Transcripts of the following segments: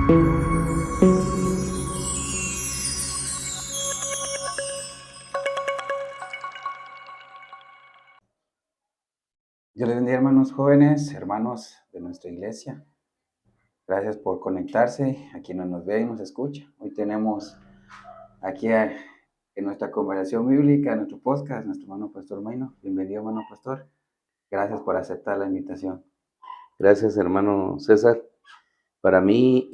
Dios les bendiga, hermanos jóvenes, hermanos de nuestra iglesia. Gracias por conectarse, a quienes nos ve y nos escucha. Hoy tenemos aquí en nuestra conversación bíblica, nuestro podcast, nuestro hermano Pastor Maino. Bienvenido, hermano Pastor. Gracias por aceptar la invitación. Gracias, hermano César. Para mí,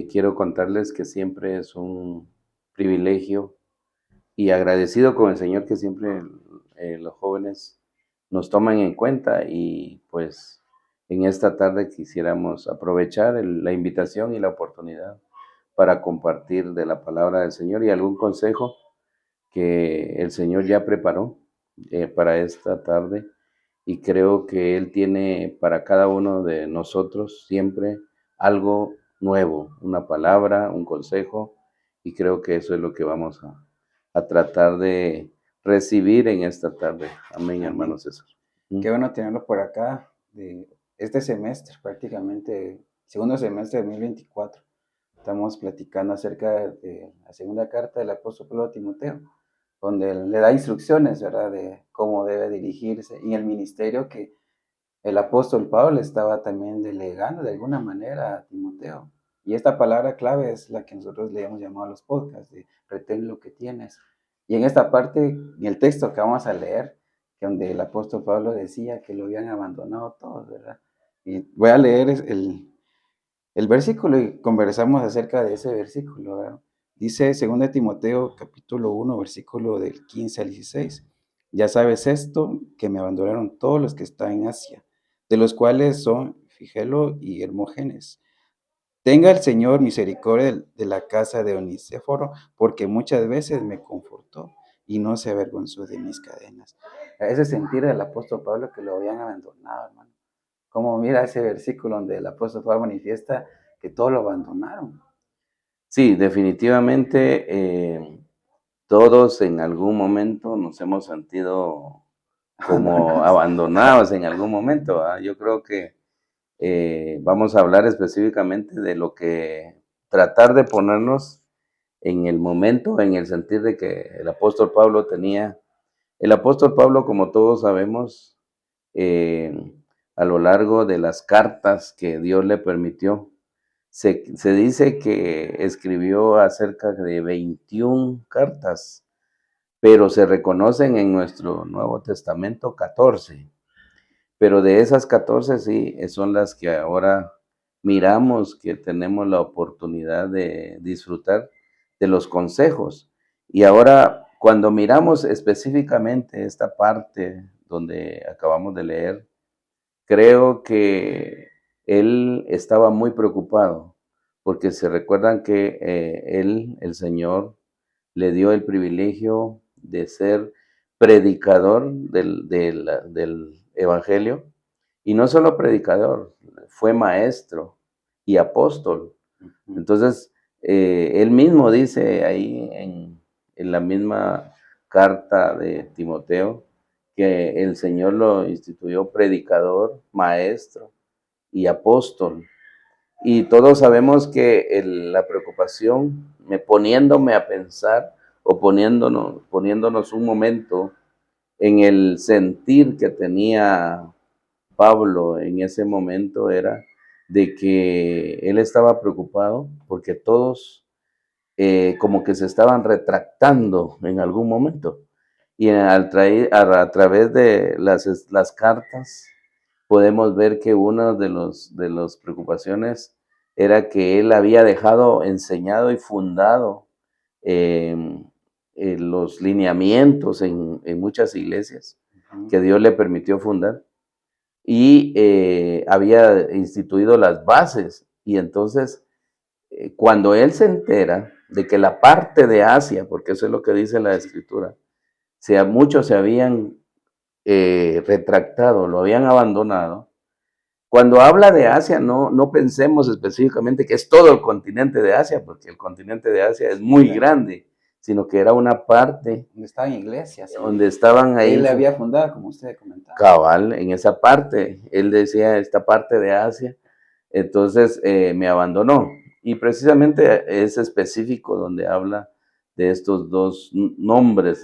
quiero contarles que siempre es un privilegio y agradecido con el Señor que siempre los jóvenes nos toman en cuenta, y pues en esta tarde quisiéramos aprovechar la invitación y la oportunidad para compartir de la palabra del Señor y algún consejo que el Señor ya preparó para esta tarde, y creo que Él tiene para cada uno de nosotros siempre algo nuevo, una palabra, un consejo, y creo que eso es lo que vamos a tratar de recibir en esta tarde. Amén, hermano César. Qué bueno tenerlo por acá, de este semestre, prácticamente, segundo semestre de 2024. Estamos platicando acerca de la segunda carta del apóstol Pablo a Timoteo, donde le da instrucciones, ¿verdad?, de cómo debe dirigirse en el ministerio que el apóstol Pablo estaba también delegando de alguna manera a Timoteo. Y esta palabra clave es la que nosotros le hemos llamado a los podcasts, de retén lo que tienes. Y en esta parte, en el texto que vamos a leer, donde el apóstol Pablo decía que lo habían abandonado todos, ¿verdad? Y voy a leer el versículo y conversamos acerca de ese versículo, ¿verdad? Dice 2 Timoteo capítulo 1, versículo del 15 al 16. Ya sabes esto, que me abandonaron todos los que están en Asia, de los cuales son Figelo y Hermógenes. Tenga el Señor misericordia de la casa de Onesíforo, porque muchas veces me confortó y no se avergonzó de mis cadenas. Ese sentir del apóstol Pablo que lo habían abandonado, hermano. Como mira ese versículo donde el apóstol Pablo manifiesta que todos lo abandonaron. Sí, definitivamente todos en algún momento nos hemos sentido como abandonados en algún momento, ¿verdad? Yo creo que vamos a hablar específicamente de lo que tratar de ponernos en el momento, en el sentir de que el apóstol Pablo tenía. El apóstol Pablo, como todos sabemos, a lo largo de las cartas que Dios le permitió, se dice que escribió acerca de 21 cartas, pero se reconocen en nuestro Nuevo Testamento 14. Pero de esas 14 sí, son las que ahora miramos que tenemos la oportunidad de disfrutar de los consejos. Y ahora, cuando miramos específicamente esta parte donde acabamos de leer, creo que él estaba muy preocupado, porque se recuerdan que el Señor, le dio el privilegio de ser predicador del Evangelio, y no solo predicador, fue maestro y apóstol. Entonces, él mismo dice ahí en la misma carta de Timoteo que el Señor lo instituyó predicador, maestro y apóstol. Y todos sabemos que la preocupación, poniéndome a pensar o poniéndonos un momento en el sentir que tenía Pablo en ese momento, era de que él estaba preocupado porque todos como que se estaban retractando en algún momento. Y a través de las cartas podemos ver que una de las preocupaciones era que él había dejado enseñado y fundado los lineamientos en muchas iglesias que Dios le permitió fundar, y había instituido las bases. Y entonces, cuando él se entera de que la parte de Asia, porque eso es lo que dice la Escritura, muchos se habían retractado, lo habían abandonado. Cuando habla de Asia, no pensemos específicamente que es todo el continente de Asia, porque el continente de Asia es muy grande, sino que era una parte donde estaban iglesias, donde estaban ahí. Él la había fundado, como usted comentaba. Cabal, en esa parte, él decía esta parte de Asia, entonces me abandonó. Y precisamente es específico donde habla de estos dos nombres.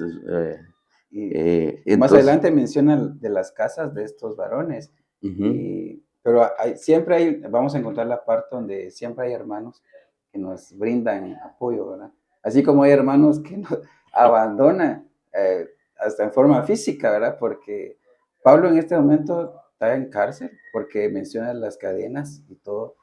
Y más Entonces, adelante menciona de las casas de estos varones. ujú, Pero siempre hay, vamos a encontrar la parte donde siempre hay hermanos que nos brindan apoyo, ¿verdad? Así como hay hermanos que nos abandonan, hasta en forma física, ¿verdad? Porque Pablo en este momento está en cárcel porque menciona las cadenas y todo,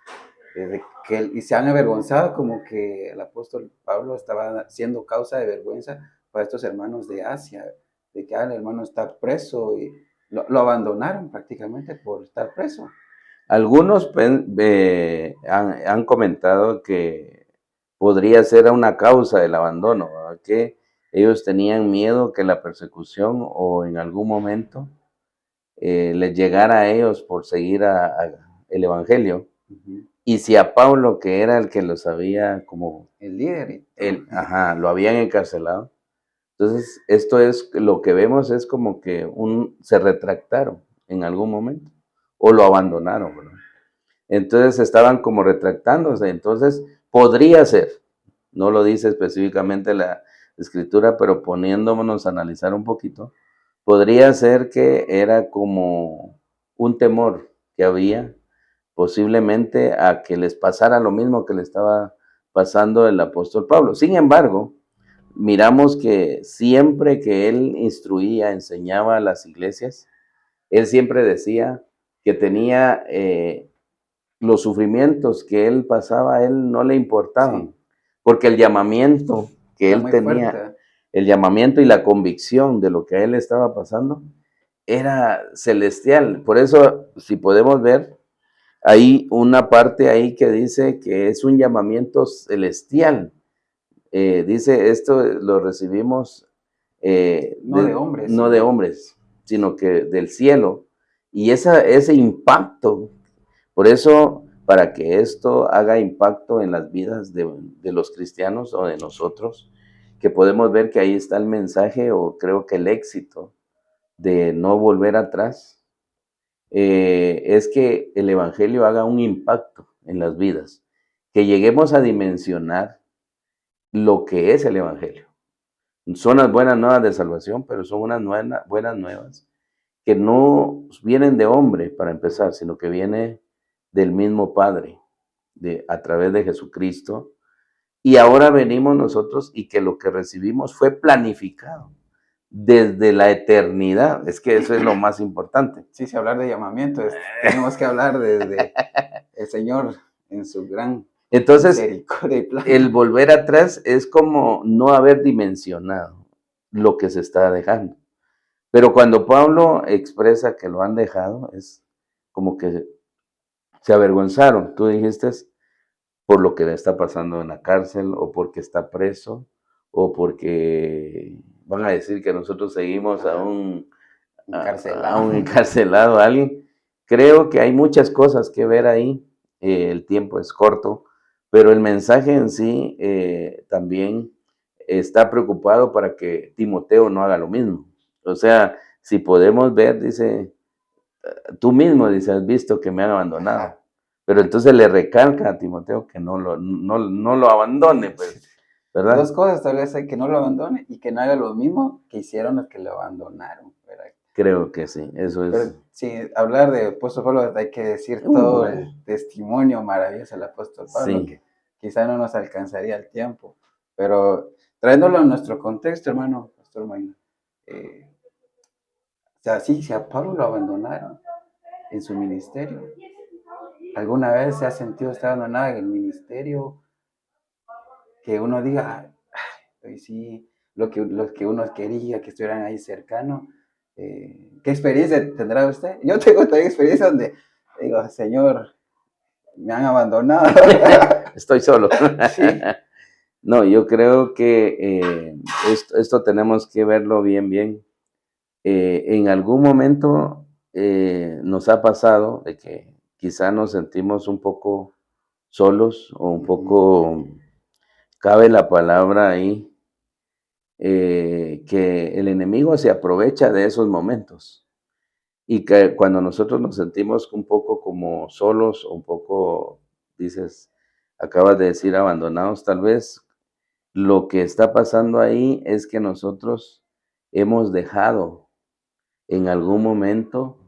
y se han avergonzado como que el apóstol Pablo estaba siendo causa de vergüenza para estos hermanos de Asia, de que el hermano está preso y lo abandonaron prácticamente por estar preso. algunos han comentado que podría ser una causa del abandono, ¿verdad? Que ellos tenían miedo que la persecución o en algún momento les llegara a ellos por seguir el Evangelio. Ujú. Y si a Pablo, que era el que los había como, El líder y todo. ajá, lo habían encarcelado. Entonces, esto es, lo que vemos es como que se retractaron en algún momento o lo abandonaron, ¿verdad? Entonces estaban como retractándose. Entonces, podría ser, no lo dice específicamente la escritura, pero poniéndonos a analizar un poquito, podría ser que era como un temor que había posiblemente a que les pasara lo mismo que le estaba pasando el apóstol Pablo. Sin embargo, miramos que siempre que él instruía, enseñaba a las iglesias, él siempre decía que tenía los sufrimientos que él pasaba, a él no le importaban, Sí, porque el llamamiento que era él muy tenía, fuerte. el llamamiento y la convicción de lo que a él estaba pasando, era celestial. Por eso, si podemos ver, hay una parte ahí que dice que es un llamamiento celestial. Dice, esto lo recibimos No de hombres, no de sino hombres, sino que del cielo. Y ese impacto, por eso, para que esto haga impacto en las vidas de los cristianos o de nosotros, que podemos ver que ahí está el mensaje o creo que el éxito de no volver atrás, es que el Evangelio haga un impacto en las vidas, que lleguemos a dimensionar lo que es el Evangelio. Son las buenas nuevas de salvación, pero son unas buenas nuevas que no vienen de hombre para empezar, sino que viene del mismo Padre, a través de Jesucristo. Y ahora venimos nosotros y que lo que recibimos fue planificado desde la eternidad. Es que eso es lo más importante. sí, si hablar de llamamiento, tenemos que hablar desde el Señor en su gran Entonces, misericordia y plan. el volver atrás es como no haber dimensionado lo que se está dejando. Pero cuando Pablo expresa que lo han dejado, es como que se avergonzaron. Tú dijiste por lo que le está pasando en la cárcel o porque está preso o porque van a decir que nosotros seguimos a Encarcelado. un encarcelado, a alguien. Creo que hay muchas cosas que ver ahí. El tiempo es corto, pero el mensaje en sí también está preocupado para que Timoteo no haga lo mismo. O sea, si podemos ver, dice, tú mismo, dice, has visto que me han abandonado. Ajá. Pero entonces le recalca a Timoteo que no lo abandone, pues, Dos ¿verdad? cosas, tal vez hay que no lo abandone y que no haga lo mismo que hicieron los que lo abandonaron, ¿verdad? Creo que sí, eso es. Pero sí, hablar de apóstol Pablo hay que decir todo Bueno, el testimonio maravilloso del apóstol Pablo, sí. que quizá no nos alcanzaría el tiempo, pero trayéndolo a nuestro contexto, hermano, pastor Mayna, o sea, sí, si a Pablo lo abandonaron en su ministerio, ¿alguna vez se ha sentido estar abandonado en el ministerio? Que uno diga, ay, sí, lo que uno quería, que estuvieran ahí cercano. ¿Qué experiencia tendrá usted? Yo tengo también experiencia donde digo, Señor, me han abandonado. Estoy solo. Sí, No, yo creo que esto tenemos que verlo bien. En algún momento nos ha pasado de que quizá nos sentimos un poco solos o un ujú, poco, cabe la palabra ahí, que el enemigo se aprovecha de esos momentos y que cuando nosotros nos sentimos un poco como solos, un poco, dices, acabas de decir abandonados, tal vez lo que está pasando ahí es que nosotros hemos dejado en algún momento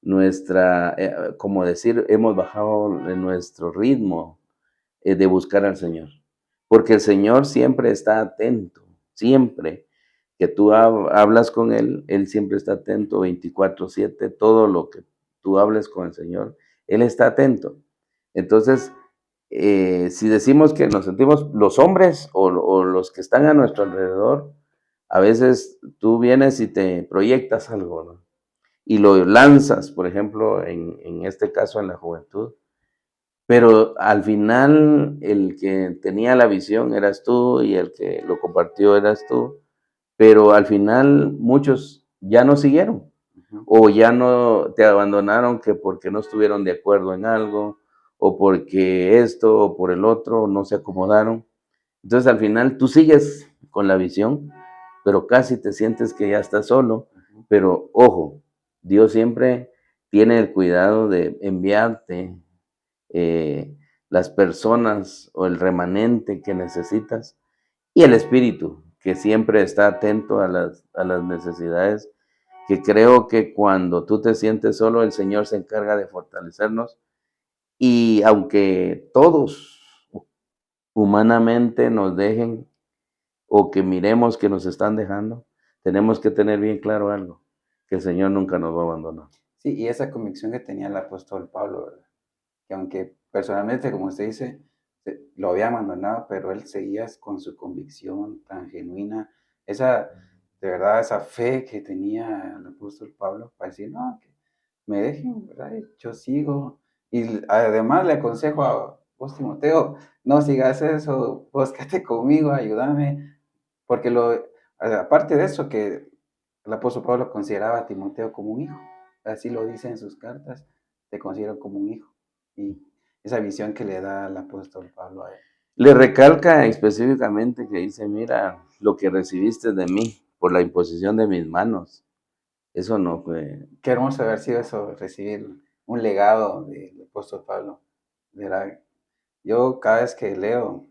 nuestra, como decir, hemos bajado de nuestro ritmo de buscar al Señor. Porque el Señor siempre está atento, siempre que tú hablas con Él siempre está atento 24/7, todo lo que tú hables con el Señor, Él está atento. Entonces, si decimos que nos sentimos los hombres o los que están a nuestro alrededor, a veces tú vienes y te proyectas algo, ¿no? Y lo lanzas, por ejemplo, en este caso en la juventud, pero al final el que tenía la visión eras tú y el que lo compartió eras tú, pero al final muchos ya no siguieron o ya no te abandonaron que porque no estuvieron de acuerdo en algo o porque esto o por el otro no se acomodaron. Entonces al final tú sigues con la visión, pero casi te sientes que ya estás solo, pero ojo, Dios siempre tiene el cuidado de enviarte eh, las personas o el remanente que necesitas y el espíritu que siempre está atento a las necesidades, que creo que cuando tú te sientes solo, el Señor se encarga de fortalecernos y aunque todos humanamente nos dejen o que miremos que nos están dejando, tenemos que tener bien claro algo, que el Señor nunca nos va a abandonar. Sí, y esa convicción que tenía el apóstol Pablo, ¿verdad? Que aunque personalmente, como usted dice, lo había abandonado, pero él seguía con su convicción tan genuina, esa, de verdad, esa fe que tenía el apóstol Pablo para decir, no, que me dejen, ¿verdad? Yo sigo. Y además le aconsejo a vos, Timoteo, no sigas eso, búscate conmigo, ayúdame, porque aparte de eso, que el apóstol Pablo consideraba a Timoteo como un hijo, así lo dice en sus cartas, te considero como un hijo. Y esa visión que le da el apóstol Pablo a él. Le recalca específicamente que dice, mira, lo que recibiste de mí por la imposición de mis manos, eso no fue. Qué hermoso haber sido eso, recibir un legado del apóstol Pablo. ¿Verdad? Yo cada vez que leo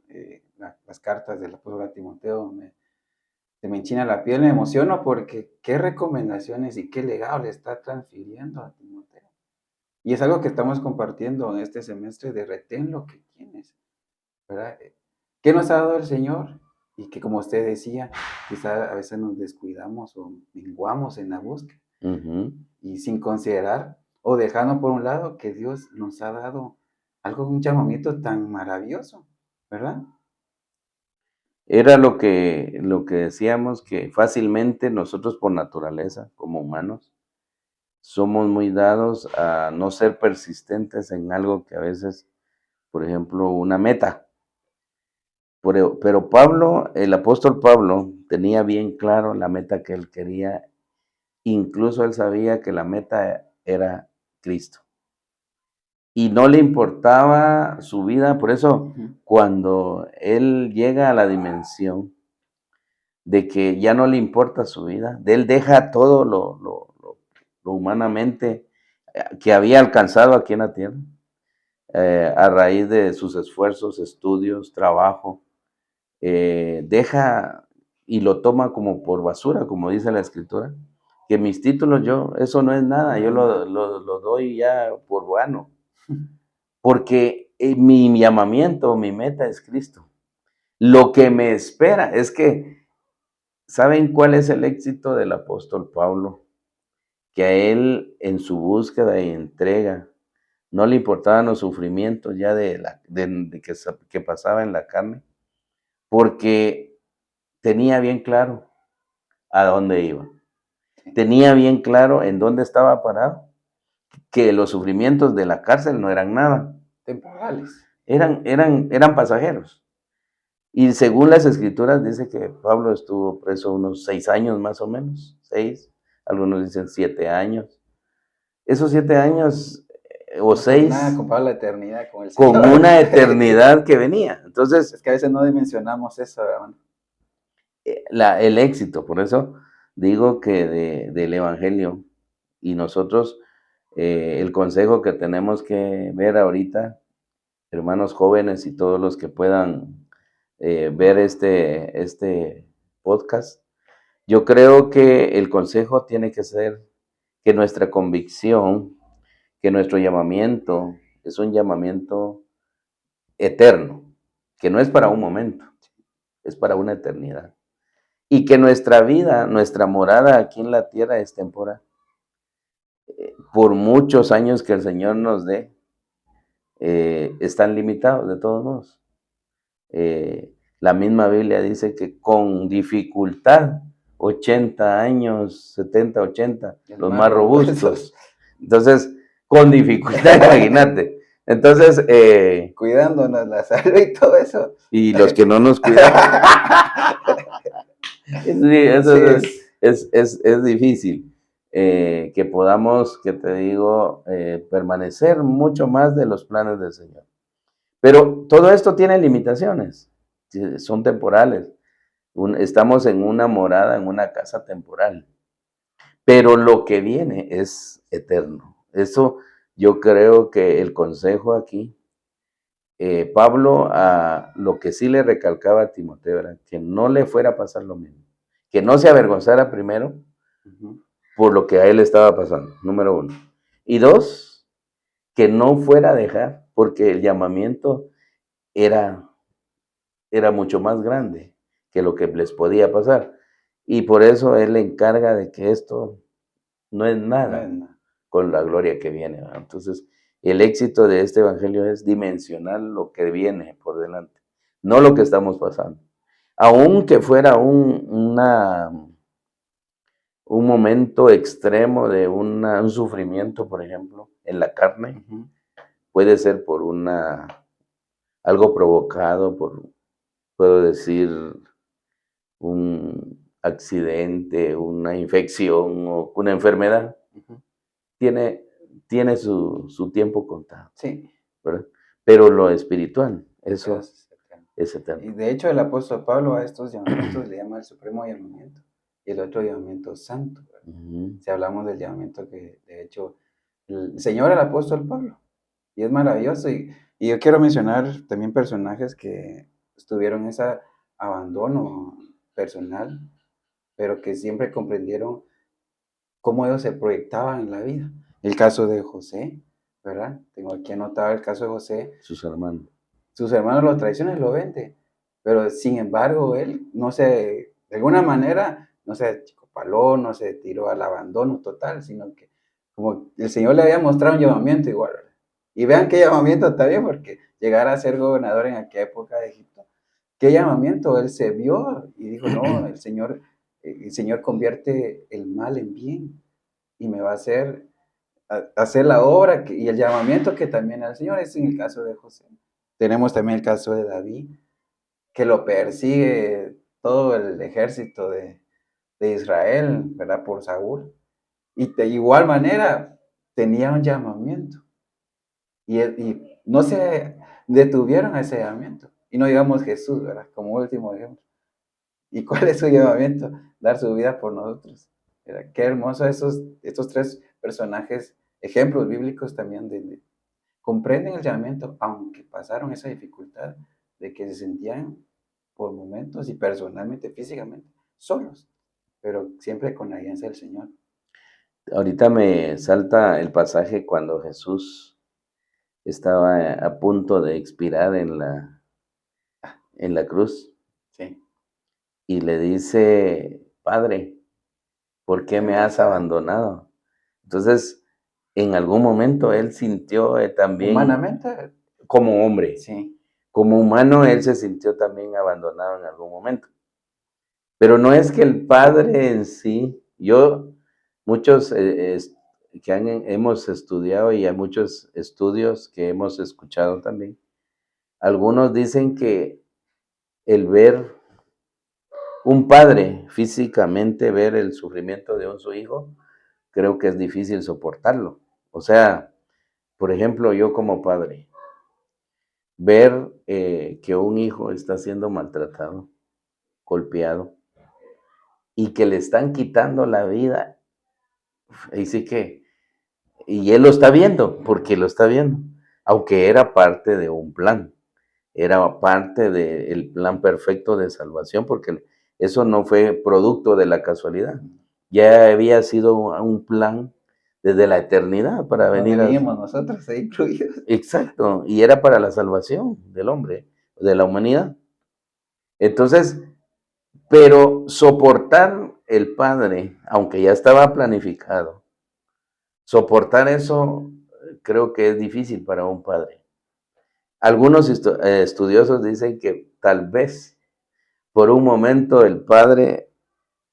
las cartas del apóstol a Timoteo, se me enchina la piel, me emociono porque qué recomendaciones y qué legado le está transfiriendo a Timoteo. Y es algo que estamos compartiendo en este semestre de retén lo que tienes, ¿verdad? ¿Qué nos ha dado el Señor? Y que como usted decía, quizá a veces nos descuidamos o menguamos en la búsqueda Ujú. y sin considerar o dejando por un lado que Dios nos ha dado algo, un llamamiento tan maravilloso, ¿verdad? Era lo que decíamos, que fácilmente nosotros por naturaleza, como humanos, somos muy dados a no ser persistentes en algo que a veces, por ejemplo, una meta. Pero Pablo, el apóstol Pablo, tenía bien claro la meta que él quería. Incluso él sabía que la meta era Cristo. Y no le importaba su vida. Por eso, cuando él llega a la dimensión de que ya no le importa su vida, de él deja todo lo humanamente que había alcanzado aquí en la tierra, a raíz de sus esfuerzos, estudios, trabajo, deja y lo toma como por basura, como dice la escritura, que mis títulos yo, eso no es nada, yo lo doy ya por vano, porque mi llamamiento, mi meta es Cristo. Lo que me espera es que, ¿saben cuál es el éxito del apóstol Pablo? Que a él en su búsqueda y entrega no le importaban los sufrimientos ya que pasaba en la carne, porque tenía bien claro a dónde iba. Tenía bien claro en dónde estaba parado, que los sufrimientos de la cárcel no eran nada. Temporales. Eran pasajeros. Y según las escrituras dice que Pablo estuvo preso unos 6 años más o menos, 6, algunos dicen 7 años. Esos 7 años o No son 6, nada comparado a la eternidad con el con Señor. una eternidad que venía. Entonces, Es que a veces no dimensionamos eso, hermano. el éxito, por eso digo que del Evangelio y nosotros, el consejo que tenemos que ver ahorita, hermanos jóvenes y todos los que puedan ver este podcast. Yo creo que el consejo tiene que ser que nuestra convicción, que nuestro llamamiento es un llamamiento eterno, que no es para un momento, es para una eternidad. Y que nuestra vida, nuestra morada aquí en la tierra es temporal. Por muchos años que el Señor nos dé, están limitados de todos modos. La misma Biblia dice que con dificultad, 80 años, 70, 80, los más robustos. Entonces, con dificultad, imagínate. Entonces, cuidándonos la salud y todo eso. Y los que no nos cuidan. Eso sí. Es difícil. Que podamos, que te digo, permanecer mucho más de los planes del Señor. Pero todo esto tiene limitaciones, son temporales. Estamos en una morada, en una casa temporal. Pero lo que viene es eterno. Eso yo creo que el consejo aquí, Pablo, lo que sí le recalcaba a Timoteo era que no le fuera a pasar lo mismo. Que no se avergonzara primero por lo que a él estaba pasando, número 1. Y 2, que no fuera a dejar, porque el llamamiento era mucho más grande que lo que les podía pasar. Y por eso él le encarga de que esto no es nada con la gloria que viene, ¿verdad? Entonces, el éxito de este evangelio es dimensionar lo que viene por delante, no lo que estamos pasando. Aunque fuera un momento extremo de un sufrimiento, por ejemplo, en la carne, puede ser por algo provocado por, puedo decir, un accidente, una infección o una enfermedad, tiene su tiempo contado. Sí. ¿Verdad? Pero lo espiritual, eso es eterno. Y de hecho el apóstol Pablo a estos llamamientos le llama el supremo llamamiento y el otro llamamiento santo. Si hablamos del llamamiento que de hecho el Señor el apóstol Pablo, y es maravilloso. Y yo quiero mencionar también personajes que estuvieron en ese abandono personal, pero que siempre comprendieron cómo ellos se proyectaban en la vida. El caso de José, ¿verdad? Tengo aquí anotado el caso de José. Sus hermanos Lo traicionan y lo venden, pero sin embargo él de alguna manera, no se achicopaló, no se tiró al abandono total, sino que como el Señor le había mostrado un llamamiento igual. Y vean qué llamamiento también, porque llegar a ser gobernador en aquella época de Egipto, qué llamamiento, él se vio y dijo, no, el Señor convierte el mal en bien y me va a hacer la obra y el llamamiento que también al Señor. Es en el caso de José. Tenemos también el caso de David, que lo persigue todo el ejército de Israel, ¿verdad? Por Saúl. Y de igual manera tenía un llamamiento. Y no se detuvieron a ese llamamiento. Y no digamos Jesús, ¿verdad? Como último ejemplo. ¿Y cuál es su llamamiento? Dar su vida por nosotros. ¿Verdad? Qué hermoso estos tres personajes, ejemplos bíblicos también comprenden el llamamiento, aunque pasaron esa dificultad de que se sentían por momentos y personalmente, físicamente, solos, pero siempre con la guianza del Señor. Ahorita me salta el pasaje cuando Jesús estaba a punto de expirar en la cruz. Sí. Y le dice, Padre, ¿por qué me has abandonado? Entonces, en algún momento él sintió también... Humanamente. Como hombre. Sí. Como humano, él se sintió también abandonado en algún momento. Pero no es que el Padre en sí, muchos hemos estudiado y hay muchos estudios que hemos escuchado también, algunos dicen que el ver un padre físicamente, ver el sufrimiento de su hijo, creo que es difícil soportarlo. O sea, por ejemplo, yo como padre, ver que un hijo está siendo maltratado, golpeado, y que le están quitando la vida, y sí que, y él lo está viendo, porque lo está viendo. aunque era parte de un plan, era parte del plan perfecto de salvación, porque eso no fue producto de la casualidad, ya había sido un plan desde la eternidad para Donde venir a... vivimos nosotros ahí incluidos. Exacto, y era para la salvación del hombre, de la humanidad. Entonces, pero soportar el Padre, aunque ya estaba planificado, soportar eso creo que es difícil para un padre. Algunos estudiosos dicen que tal vez por un momento el padre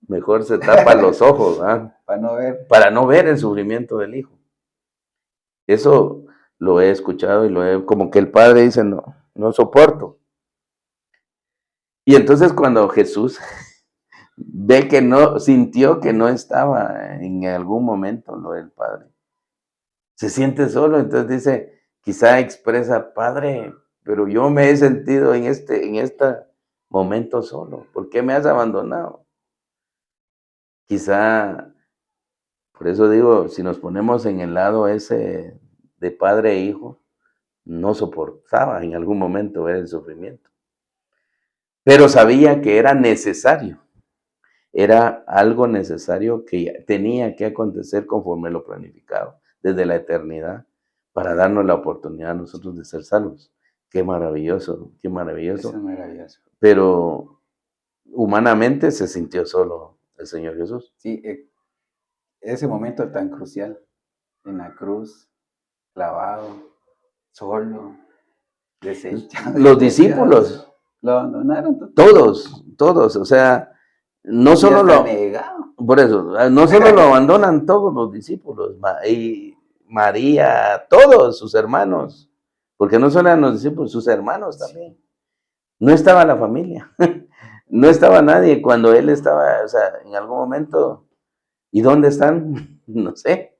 mejor se tapa los ojos, ¿ah? Para no ver el sufrimiento del hijo. Eso lo he escuchado y como que el padre dice, no, no soporto. Y entonces cuando Jesús ve que no, sintió que no estaba en algún momento lo del padre, se siente solo, entonces dice, quizá expresa, Padre, pero yo me he sentido en este momento solo, ¿por qué me has abandonado? Quizá, por eso digo, si nos ponemos en el lado ese de padre e hijo, no soportaba en algún momento ver el sufrimiento, pero sabía que era necesario, era algo necesario que tenía que acontecer conforme lo planificado desde la eternidad para darnos la oportunidad a nosotros de ser salvos. Qué maravilloso, qué maravilloso. Eso es maravilloso. Pero humanamente se sintió solo el Señor Jesús. Sí, ese momento tan crucial en la cruz, clavado, solo, desechado. Los discípulos, lo abandonaron todos, o sea, no solo por eso, no solo lo abandonan todos los discípulos, y María, todos sus hermanos, porque no solo eran los discípulos, sus hermanos también. No estaba la familia, no estaba nadie cuando él estaba, o sea, en algún momento, ¿y dónde están? No sé.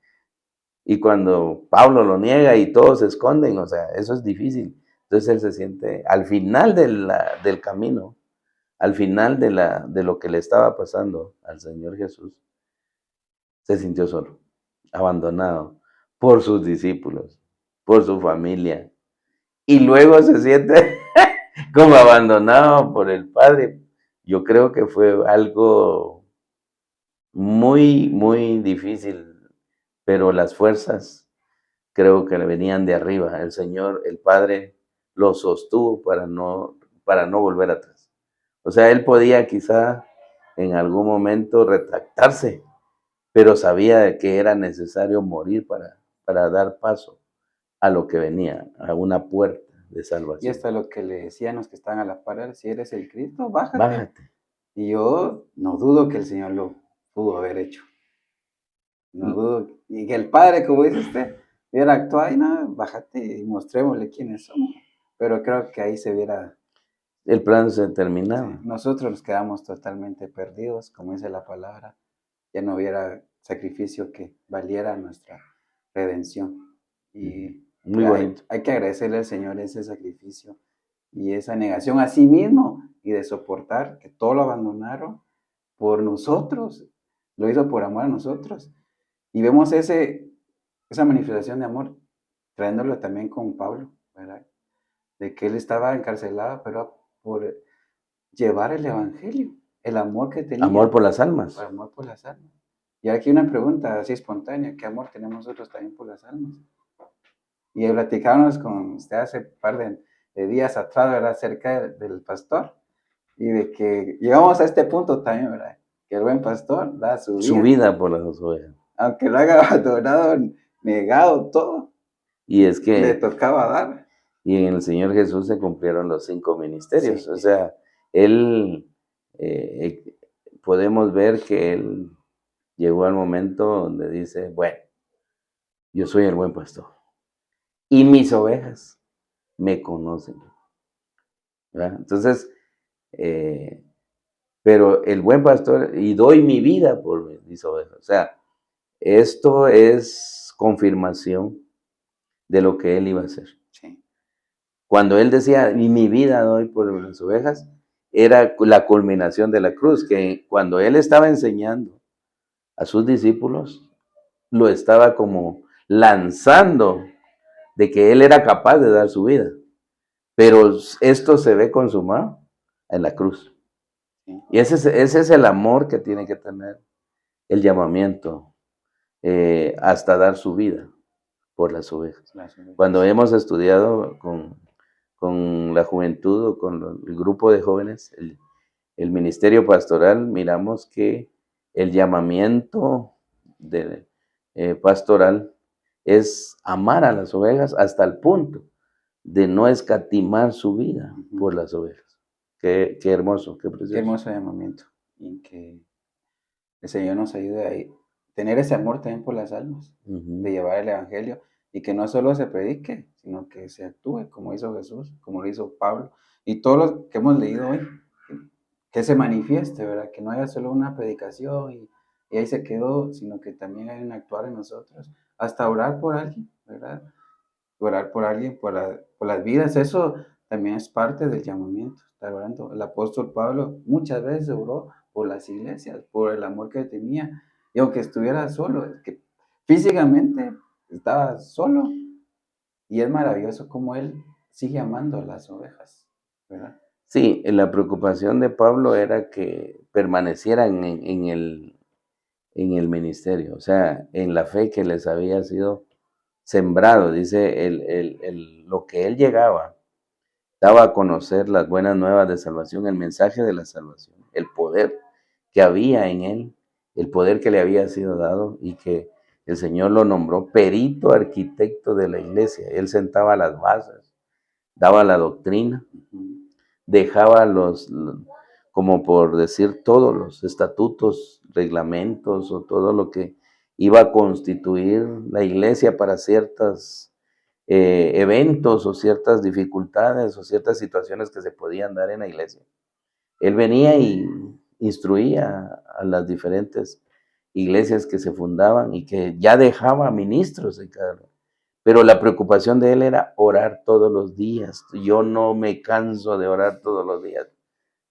Y cuando Pablo lo niega y todos se esconden, o sea, eso es difícil. Entonces él se siente al final del camino, al final de lo que le estaba pasando al Señor Jesús, se sintió solo, abandonado por sus discípulos, por su familia. Y luego se siente como abandonado por el Padre. Yo creo que fue algo muy, muy difícil, pero las fuerzas creo que le venían de arriba. El Señor, el Padre, lo sostuvo para no volver atrás. O sea, él podía quizá en algún momento retractarse, pero sabía que era necesario morir para dar paso a lo que venía, a una puerta de salvación. Y hasta lo que le decían los que estaban a la par, si eres el Cristo, bájate. Bájate. Y yo no dudo que el Señor lo pudo haber hecho. No dudo. Y que el Padre, como dice usted, hubiera actuado, y no, bájate y mostrémosle quiénes somos. Pero creo que ahí se viera... El plan se terminaba. Nosotros nos quedamos totalmente perdidos, como dice la palabra. Ya no hubiera sacrificio que valiera nuestra redención. Y muy bonito. Hay que agradecerle al Señor ese sacrificio y esa negación a sí mismo y de soportar que todo lo abandonaron por nosotros. Lo hizo por amor a nosotros. Y vemos esa manifestación de amor trayéndolo también con Pablo, ¿verdad? De que él estaba encarcelado, pero por llevar el evangelio, el amor que tenía. Amor por las almas. Amor por las almas. Y aquí una pregunta así espontánea: ¿qué amor tenemos nosotros también por las almas? Y platicábamos con usted hace un par de días atrás, ¿verdad?, acerca del pastor, y de que llegamos a este punto también, ¿verdad?, que el buen pastor da su vida por las ovejas. Aunque lo haya abandonado, negado todo. Y es que le tocaba dar. Y en el Señor Jesús se cumplieron los 5 ministerios. Sí. O sea, él, podemos ver que él llegó al momento donde dice, bueno, yo soy el buen pastor y mis ovejas me conocen. ¿Verdad? Entonces, pero el buen pastor, y doy mi vida por mis ovejas. O sea, esto es confirmación de lo que él iba a hacer. Sí. Cuando él decía, y mi vida doy por las ovejas, era la culminación de la cruz, que cuando él estaba enseñando a sus discípulos, lo estaba como lanzando de que él era capaz de dar su vida. Pero esto se ve consumado en la cruz. Y ese es el amor que tiene que tener el llamamiento hasta dar su vida por las ovejas. Cuando hemos estudiado con la juventud o con el grupo de jóvenes, el ministerio pastoral, miramos que el llamamiento pastoral es amar a las ovejas hasta el punto de no escatimar su vida por las ovejas. Qué hermoso, qué precioso. Qué hermoso llamamiento. Y que el Señor nos ayude a tener ese amor también por las almas, de llevar el Evangelio, y que no solo se predique, sino que se actúe como hizo Jesús, como lo hizo Pablo, y todo lo que hemos leído hoy, que se manifieste, ¿verdad? Que no haya solo una predicación y ahí se quedó, sino que también hay un actuar en nosotros, hasta orar por alguien, ¿verdad? Orar por alguien, por las vidas, eso también es parte del llamamiento, estar orando. El apóstol Pablo muchas veces oró por las iglesias, por el amor que tenía, y aunque estuviera solo, que físicamente estaba solo, y es maravilloso cómo él sigue amando a las ovejas, ¿verdad? Sí, la preocupación de Pablo era que permanecieran en el ministerio, o sea, en la fe que les había sido sembrado. Dice, lo que él llegaba, daba a conocer las buenas nuevas de salvación, el mensaje de la salvación, el poder que había en él, el poder que le había sido dado y que el Señor lo nombró perito arquitecto de la iglesia. Él sentaba las bases, daba la doctrina, dejaba como por decir, todos los estatutos, reglamentos o todo lo que iba a constituir la iglesia para ciertos eventos o ciertas dificultades o ciertas situaciones que se podían dar en la iglesia. Él venía y instruía a las diferentes iglesias que se fundaban y que ya dejaba ministros en cada lugar. Pero la preocupación de él era orar todos los días. Yo no me canso de orar todos los días.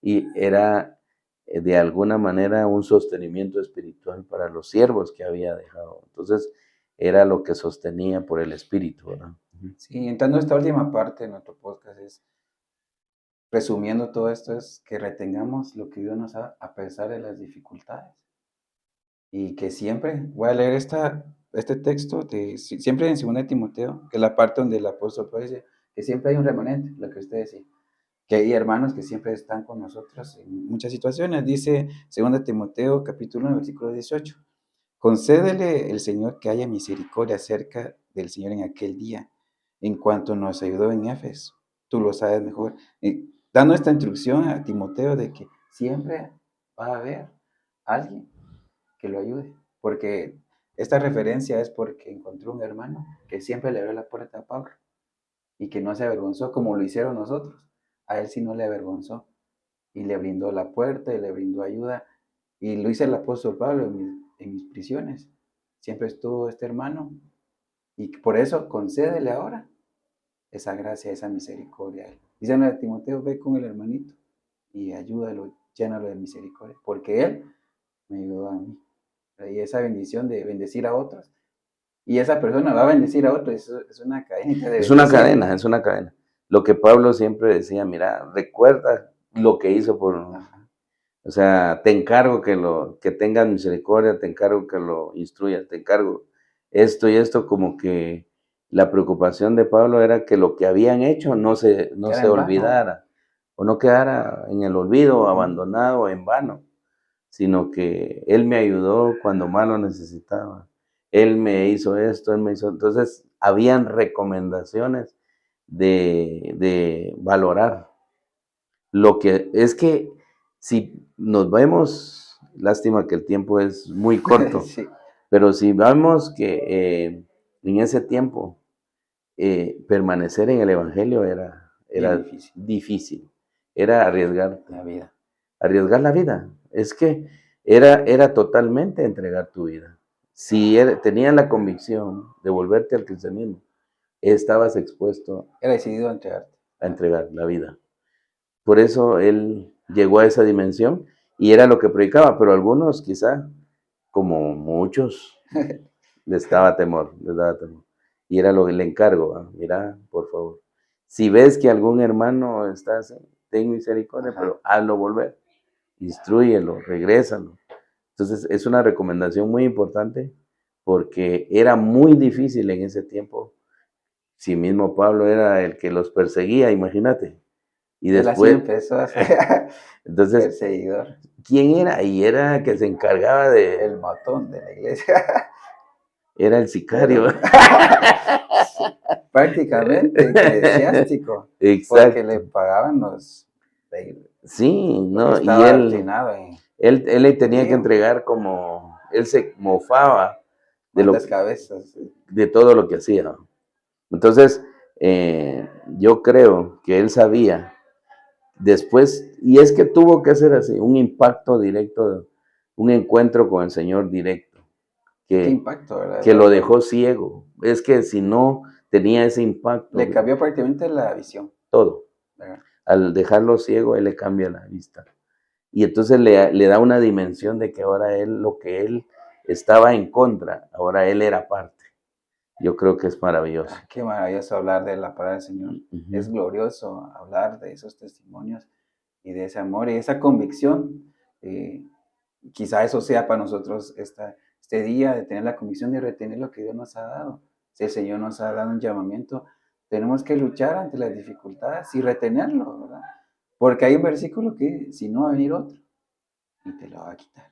Y era de alguna manera un sostenimiento espiritual para los siervos que había dejado. Entonces era lo que sostenía por el espíritu, ¿verdad? Sí, entrando a esta última parte de nuestro podcast resumiendo todo esto, es que retengamos lo que Dios nos da a pesar de las dificultades. Y que siempre, voy a leer este texto, siempre en 2 Timoteo, que es la parte donde el apóstol Pablo dice que siempre hay un remanente, lo que usted decía, que hay hermanos que siempre están con nosotros en muchas situaciones. Dice 2 Timoteo capítulo 1, versículo 18, concédele el Señor que haya misericordia acerca del Señor en aquel día, en cuanto nos ayudó en Éfeso. Tú lo sabes mejor. Dando esta instrucción a Timoteo de que siempre va a haber alguien que lo ayude, porque esta referencia es porque encontró un hermano que siempre le abrió la puerta a Pablo y que no se avergonzó como lo hicieron nosotros. A él sí no le avergonzó y le brindó la puerta y le brindó ayuda, y lo hizo el apóstol Pablo en mis prisiones. Siempre estuvo este hermano, y por eso concédele ahora esa gracia, esa misericordia. Dice a Timoteo, ve con el hermanito y ayúdalo, llénalo de misericordia, porque él me ayudó a mí. Y esa bendición de bendecir a otros, y esa persona va a bendecir a otros, es una cadena de Es una bendición. cadena, es una cadena. Lo que Pablo siempre decía, mira, recuerda lo que hizo por... Ajá. O sea, te encargo que tengas misericordia, te encargo que lo instruyas, te encargo esto y esto, como que la preocupación de Pablo era que lo que habían hecho no se olvidara, o no quedara en el olvido, abandonado, en vano, sino que él me ayudó cuando más lo necesitaba. Él me hizo esto, él me hizo... Entonces, habían recomendaciones de valorar lo que es que si nos vemos, lástima que el tiempo es muy corto, Sí. pero si vemos que en ese tiempo permanecer en el Evangelio era difícil, era arriesgar La vida. la vida. Es que era totalmente entregar tu vida. Si tenías la convicción de volverte al cristianismo, estabas expuesto Era decidido a entregarte. a entregar la vida. Por eso él llegó a esa dimensión y era lo que predicaba, pero algunos quizá, como muchos, les daba temor. y era lo que le encargo, mira, por favor, si ves que algún hermano está así, ten misericordia, Ajá. pero hazlo volver, instrúyelo, regrésalo. Entonces es una recomendación muy importante porque era muy difícil en ese tiempo. Si mismo Pablo era el que los perseguía, imagínate. Y Él así después, empezó a ser entonces, perseguidor, ¿quién era? Y era el que se encargaba de, el matón de la iglesia. era el sicario. Pero sí, prácticamente eclesiástico, porque le Exacto. pagaban los, Sí, porque ¿no? Y estaba adoctrinado en él le tenía que judío. entregar como, él se mofaba de ¿Cuántas cabezas? de todo lo que hacía. Entonces, yo creo que él sabía después, y es que tuvo que hacer así, un impacto directo, un encuentro con el Señor directo, Qué que, impacto, ¿verdad? que lo dejó ciego. Es que si no tenía ese impacto, Le cambió prácticamente la visión, todo. ¿verdad? Al dejarlo ciego, él le cambia la vista. Y entonces le da una dimensión de que ahora él, lo que él estaba en contra, ahora él era parte. Yo creo que es maravilloso. Ah, qué maravilloso hablar de la palabra del Señor. Es Ujú. glorioso hablar de esos testimonios y de ese amor y esa convicción. Eh, Quizá eso sea para nosotros este día de tener la convicción de retener lo que Dios nos ha dado. Si el Señor nos ha dado un llamamiento, tenemos que luchar ante las dificultades y retenerlo, ¿verdad? Porque hay un versículo que si no va a venir otro y te lo va a quitar,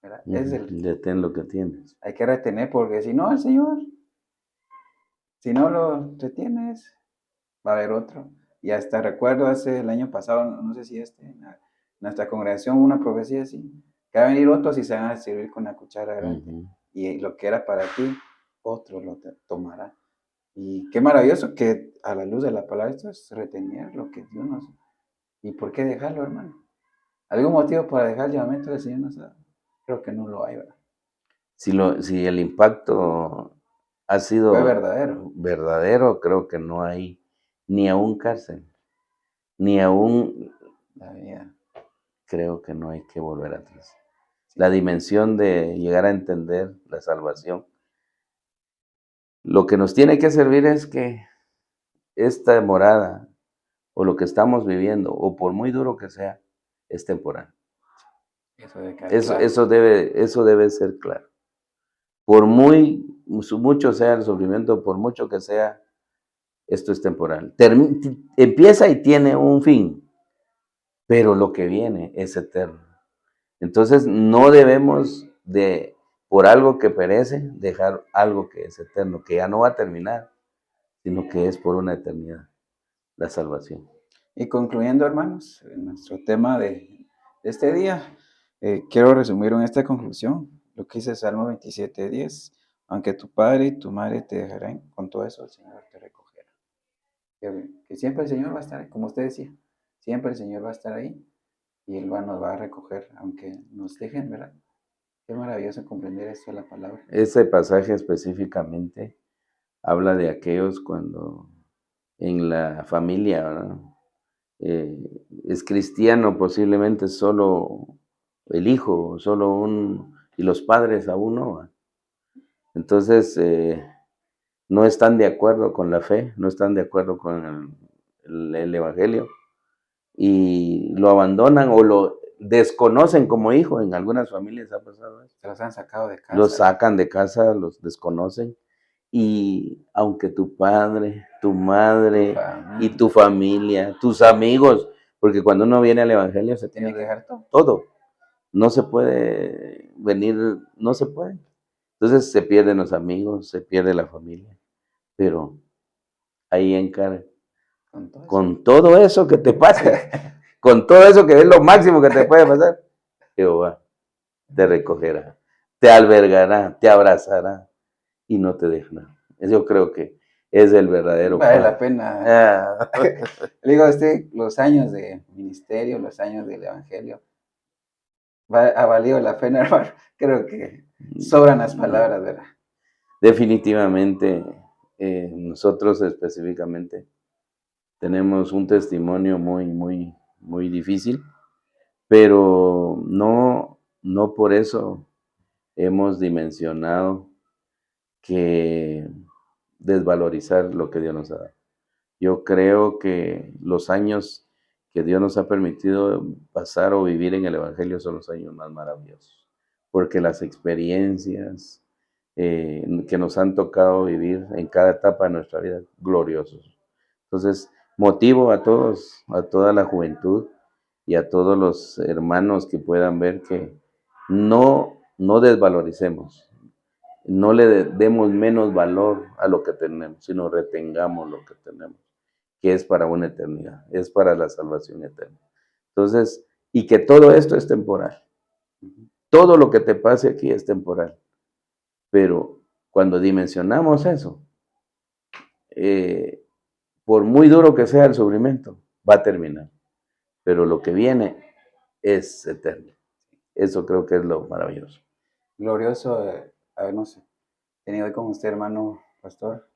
¿verdad? Detén lo que tienes. Hay que retener porque si no, el Señor, si no lo retienes, va a haber otro. Y hasta recuerdo hace el año pasado, no sé si en nuestra congregación hubo una profecía así, que va a venir otros y se van a servir con la cuchara grande. Ujú. Y lo que era para ti, otro lo tomará. Y qué maravilloso que a la luz de la palabra esto es retener lo que Dios nos... ¿Y por qué dejarlo, hermano? ¿Algún motivo para dejar el llamamiento del Señor nos ha? Creo que no lo hay, ¿verdad? Si el impacto ha Fue sido verdadero. verdadero, creo que no hay ni aún cárcel, ni aún La vida. creo que no hay que volver atrás. Sí. La dimensión de llegar a entender la salvación. Lo que nos tiene que servir es que esta morada o lo que estamos viviendo, o por muy duro que sea, es temporal. Eso debe quedar claro. Eso debe ser claro. Por muy mucho sea el sufrimiento, por mucho que sea, esto es temporal. Empieza y tiene un fin, pero lo que viene es eterno. Entonces no debemos de, por algo que perece, dejar algo que es eterno, que ya no va a terminar, sino que es por una eternidad, la salvación. Y concluyendo, hermanos, nuestro tema de este día, quiero resumir en esta conclusión lo que dice Salmo 27:10. Aunque tu padre y tu madre te dejarán, con todo eso el Señor te recogerá. Que siempre el Señor va a estar ahí, como usted decía, siempre el Señor va a estar ahí y nos va a recoger, aunque nos dejen, ¿verdad? Qué maravilloso comprender esto de la palabra. Ese pasaje específicamente habla de aquellos cuando en la familia, ¿verdad? Eh, es cristiano posiblemente solo el hijo, solo y los padres aún no. ¿Va? Entonces, no están de acuerdo con la fe, no están de acuerdo con el evangelio y lo abandonan o lo desconocen como hijo. En algunas familias ha pasado eso. Se los han sacado de Los casa. sacan de casa, los desconocen y aunque tu padre, tu madre y tu familia, tus amigos, porque cuando uno viene al evangelio se Tiene que pierde dejar todo. todo. No se puede venir, no se puede. Entonces se pierden los amigos, se pierde la familia, pero ahí encara Con todo eso. con todo eso que te pase, con todo eso que es lo máximo que te puede pasar, Jehová te recogerá, te albergará, te abrazará y no te dejará. Yo creo que es el verdadero Vale la Padre. pena. Ah, Le digo a usted, los años de ministerio, los años del evangelio, ha valido la pena, hermano. Creo que sobran las palabras, ¿verdad? definitivamente, nosotros específicamente tenemos un testimonio muy, muy, muy difícil, pero no por eso hemos dimensionado que desvalorizar lo que Dios nos ha dado. Yo creo que los años que Dios nos ha permitido pasar o vivir en el Evangelio son los años más maravillosos, porque las experiencias que nos han tocado vivir en cada etapa de nuestra vida, gloriosos. Entonces, motivo a todos, a toda la juventud y a todos los hermanos que puedan ver que no desvaloricemos, no le demos menos valor a lo que tenemos, sino retengamos lo que tenemos, que es para una eternidad, es para la salvación eterna. Entonces, y que todo esto es temporal. Todo lo que te pase aquí es temporal. Pero cuando dimensionamos eso, por muy duro que sea el sufrimiento, va a terminar. Pero lo que viene es eterno. Eso creo que es lo maravilloso. Glorioso habernos tenido hoy con usted, hermano pastor,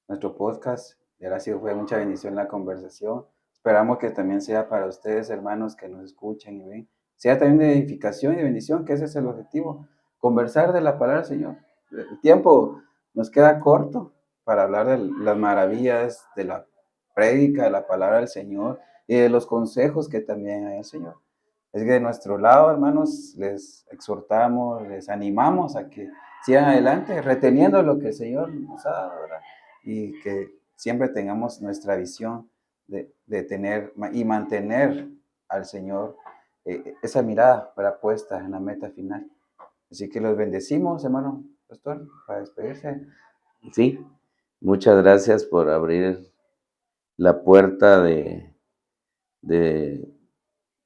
nuestro podcast. Y ahora sí fue mucha bendición la conversación. Esperamos que también sea para ustedes, hermanos, que nos escuchen y ven, sea también de edificación y de bendición, que ese es el objetivo, conversar de la palabra del Señor. El tiempo nos queda corto para hablar de las maravillas de la prédica, de la palabra del Señor y de los consejos que también hay el Señor. Es que de nuestro lado, hermanos, les exhortamos, les animamos a que sigan adelante, reteniendo lo que el Señor nos ha dado, ¿verdad? Y que siempre tengamos nuestra visión de tener y mantener al Señor, esa mirada para puesta en la meta final. Así que los bendecimos, hermano pastor, para despedirse. Sí, muchas gracias por abrir la puerta de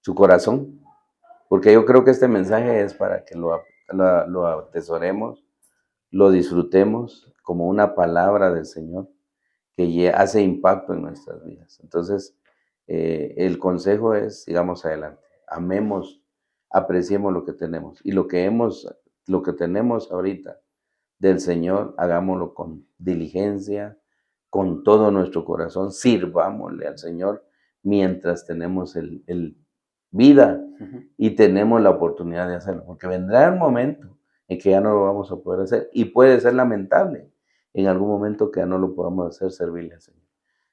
su corazón, porque yo creo que este mensaje es para que lo atesoremos, lo disfrutemos como una palabra del Señor que hace impacto en nuestras vidas. Entonces, el consejo es, sigamos adelante, amemos, apreciemos lo que tenemos y lo que tenemos ahorita del Señor, hagámoslo con diligencia, con todo nuestro corazón, sirvámosle al Señor mientras tenemos el vida y tenemos la oportunidad de hacerlo, porque vendrá el momento en que ya no lo vamos a poder hacer y puede ser lamentable en algún momento que ya no lo podamos hacer, servirle al Señor.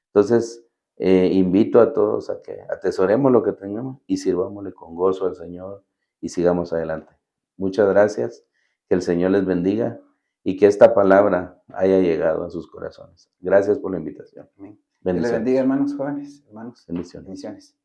Entonces, invito a todos a que atesoremos lo que tengamos y sirvámosle con gozo al Señor y sigamos adelante. Muchas gracias, que el Señor les bendiga y que esta palabra haya llegado a sus corazones. Gracias por la invitación. Amén. Dios les bendiga, hermanos jóvenes, hermanos. Bendiciones. Bendiciones.